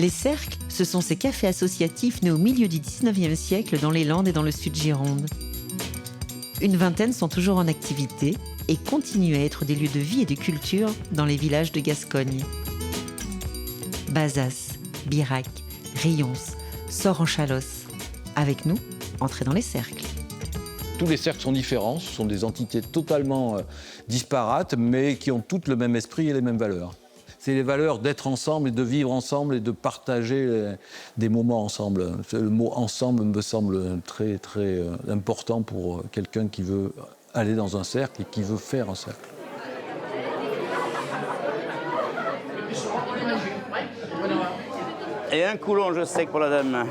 Les cercles, ce sont ces cafés associatifs nés au milieu du 19e siècle dans les Landes et dans le sud Gironde. Une vingtaine sont toujours en activité et continuent à être des lieux de vie et de culture dans les villages de Gascogne. Bazas, Birac, Rions, Sort-en-Chalosse. Avec nous, entrez dans les cercles. Tous les cercles sont différents, ce sont des entités totalement disparates, mais qui ont toutes le même esprit et les mêmes valeurs. C'est les valeurs d'être ensemble et de vivre ensemble et de partager des moments ensemble. Le mot « ensemble » me semble très, très important pour quelqu'un qui veut aller dans un cercle et qui veut faire un cercle. Et un coulonge sec pour la dame.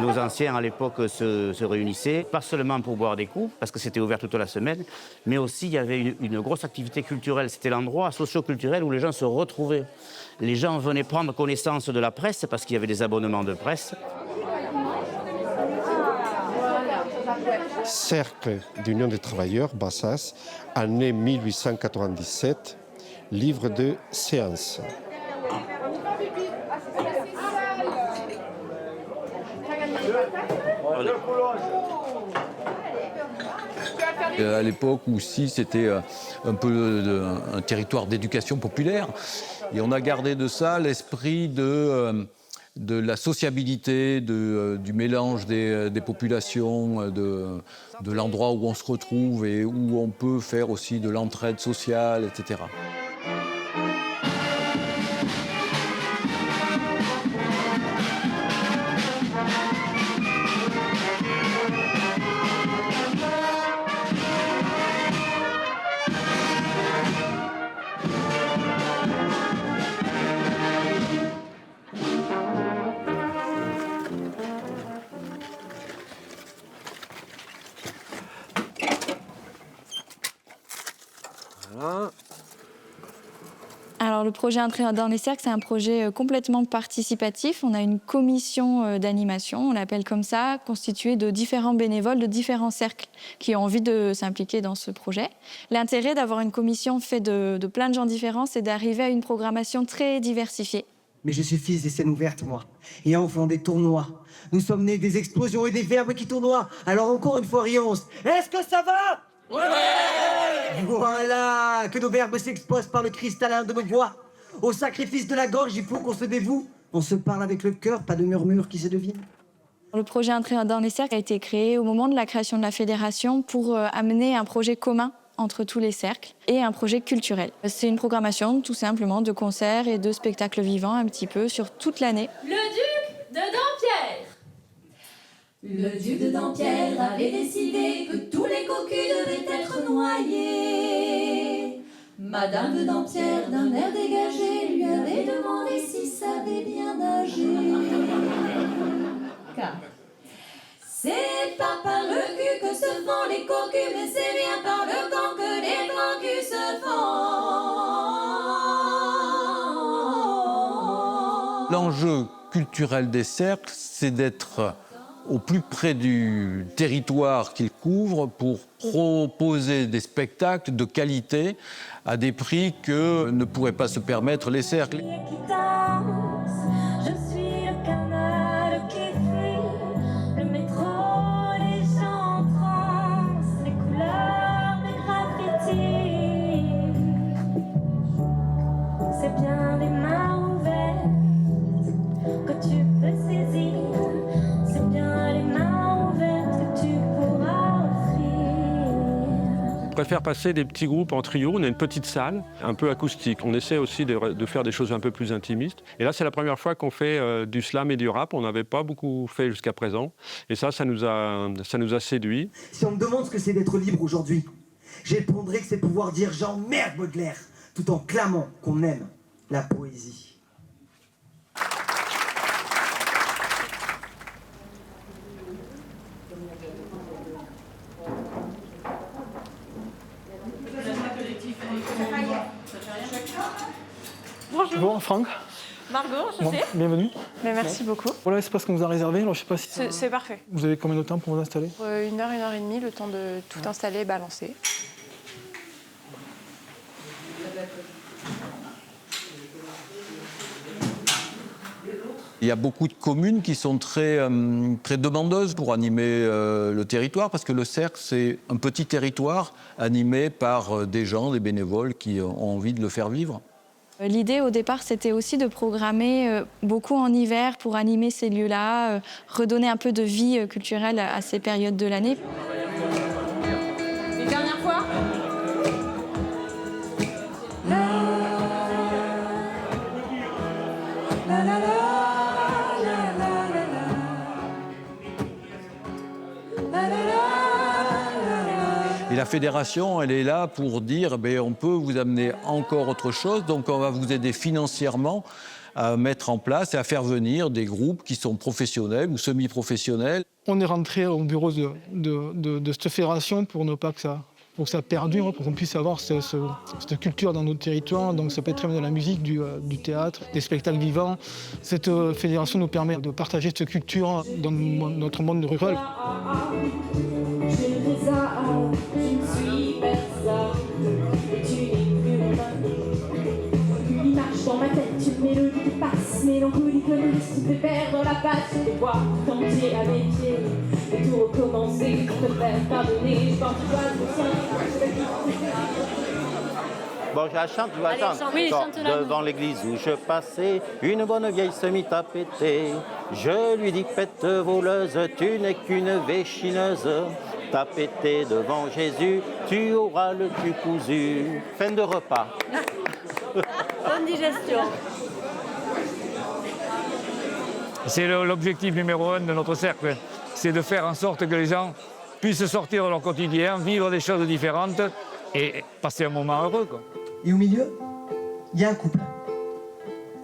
Nos anciens, à l'époque, se réunissaient, pas seulement pour boire des coups, parce que c'était ouvert toute la semaine, mais aussi il y avait une grosse activité culturelle. C'était l'endroit socio-culturel où les gens se retrouvaient. Les gens venaient prendre connaissance de la presse, parce qu'il y avait des abonnements de presse. Cercle d'Union des travailleurs, Bassas, année 1897, livre de séance. À l'époque aussi, c'était un peu un territoire d'éducation populaire. Et on a gardé de ça l'esprit de la sociabilité, du mélange des populations, de l'endroit où on se retrouve et où on peut faire aussi de l'entraide sociale, etc. Alors, le projet Entrer dans les cercles, c'est un projet complètement participatif. On a une commission d'animation, on l'appelle comme ça, constituée de différents bénévoles de différents cercles qui ont envie de s'impliquer dans ce projet. L'intérêt d'avoir une commission faite de plein de gens différents, c'est d'arriver à une programmation très diversifiée. Mais je suis fils des scènes ouvertes, moi, et enfant des tournois. Nous sommes nés des explosions et des verbes qui tournoient. Alors encore une fois, Rions, est-ce que ça va? Ouais! Voilà, que nos verbes s'exposent par le cristallin de nos voix. Au sacrifice de la gorge, il faut qu'on se dévoue. On se parle avec le cœur, pas de murmures qui se devinent. Le projet Entrer dans les cercles a été créé au moment de la création de la fédération pour amener un projet commun entre tous les cercles et un projet culturel. C'est une programmation tout simplement de concerts et de spectacles vivants un petit peu sur toute l'année. Le duc de Dampierre. Le duc de Dampierre avait décidé que tous les cocus devaient être noyés. Madame de Dampierre, d'un air dégagé, lui avait demandé s'il savait bien nager. Car c'est pas par le cul que se font les cocus, mais c'est bien par le camp que les grands culs se font. L'enjeu culturel des cercles, c'est d'être au plus près du territoire qu'ils couvrent pour proposer des spectacles de qualité à des prix que ne pourraient pas se permettre les cercles. Je suis le canal qui fuit, le métro, les gens en transe, les couleurs des graffitis. C'est bien les mains ouvertes que tu peux saisir. C'est bien les mains ouvertes que tu pourras offrir. On préfère passer des petits groupes en trio. On a une petite salle, un peu acoustique. On essaie aussi de faire des choses un peu plus intimistes. Et là, c'est la première fois qu'on fait du slam et du rap. On n'avait pas beaucoup fait jusqu'à présent. Et ça nous a séduit. Si on me demande ce que c'est d'être libre aujourd'hui, je répondrai que c'est pouvoir dire « j'emmerde Baudelaire » tout en clamant qu'on aime la poésie. Bonjour, Franck. Margot, enchantée. Bon, bienvenue. Mais merci beaucoup. Voilà l'espace qu'on vous a réservé. Alors, je sais pas si C'est parfait. vous avez combien de temps pour vous installer? 1 heure, 1 heure et demie, le temps de tout installer et balancer. Il y a beaucoup de communes qui sont très demandeuses pour animer le territoire, parce que le cercle, c'est un petit territoire animé par des gens, des bénévoles qui ont envie de le faire vivre. L'idée au départ, c'était aussi de programmer beaucoup en hiver pour animer ces lieux-là, redonner un peu de vie culturelle à ces périodes de l'année. Une dernière fois. Et la fédération, elle est là pour dire on peut vous amener encore autre chose, donc on va vous aider financièrement à mettre en place et à faire venir des groupes qui sont professionnels ou semi-professionnels. On est rentré au bureau de cette fédération pour ne pas que ça perdure, pour qu'on puisse avoir cette culture dans notre territoire. Donc ça peut être très bien de la musique, du théâtre, des spectacles vivants. Cette fédération nous permet de partager cette culture dans notre monde rural. Dans ma tête, une mélodie qui passe, mélancolique, me fait perdre la passe. Je vais voir tout entier à mes pieds, et tout recommencer pour te faire pardonner. Je porte toi Bon, je la chante, je la chante. Oui, Quand chante-la. devant l'église où je passais, une bonne vieille se mit à péter. Je lui dis, pète voleuse, tu n'es qu'une véchineuse. T'as pété devant Jésus, tu auras le cul cousu. Fin de repas. Bonne digestion. C'est l'objectif numéro 1 de notre cercle, c'est de faire en sorte que les gens puissent sortir de leur quotidien, vivre des choses différentes et passer un moment heureux, quoi. Et au milieu, il y a un couple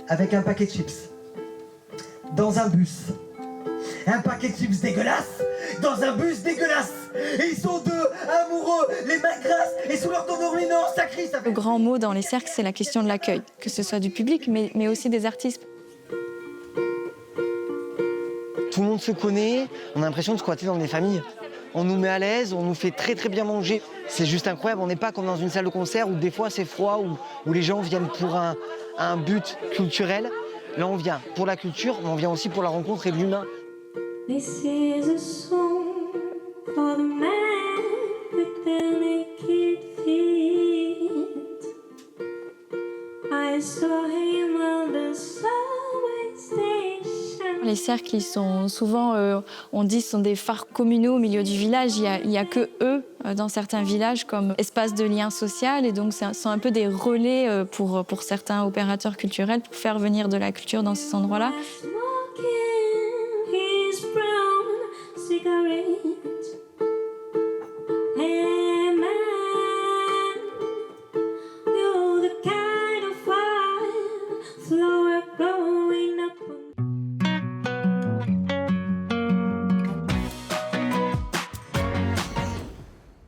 avec un paquet de chips dans un bus. Un paquet de chips dégueulasse dans un bus dégueulasse. Et ils sont deux, amoureux, les mains grasses et sous leur ton dominant, ça crie, ça fait... Le grand mot dans les cercles, c'est la question de l'accueil, que ce soit du public, mais aussi des artistes. Tout le monde se connaît, on a l'impression de squatter dans des familles. On nous met à l'aise, on nous fait très très bien manger. C'est juste incroyable, on n'est pas comme dans une salle de concert où des fois c'est froid, où les gens viennent pour un but culturel. Là on vient pour la culture, mais on vient aussi pour la rencontre et l'humain. This is a song for the man with the naked feet. I saw him on the subway station. Les cercles, ils sont souvent, on dit, sont des phares communaux au milieu du village. Il n'y a que eux dans certains villages comme espace de lien social. Et donc, ce sont un peu des relais pour certains opérateurs culturels pour faire venir de la culture dans ces endroits-là. His brown cigarette. Hey man, you're the kind of fire flower blowing.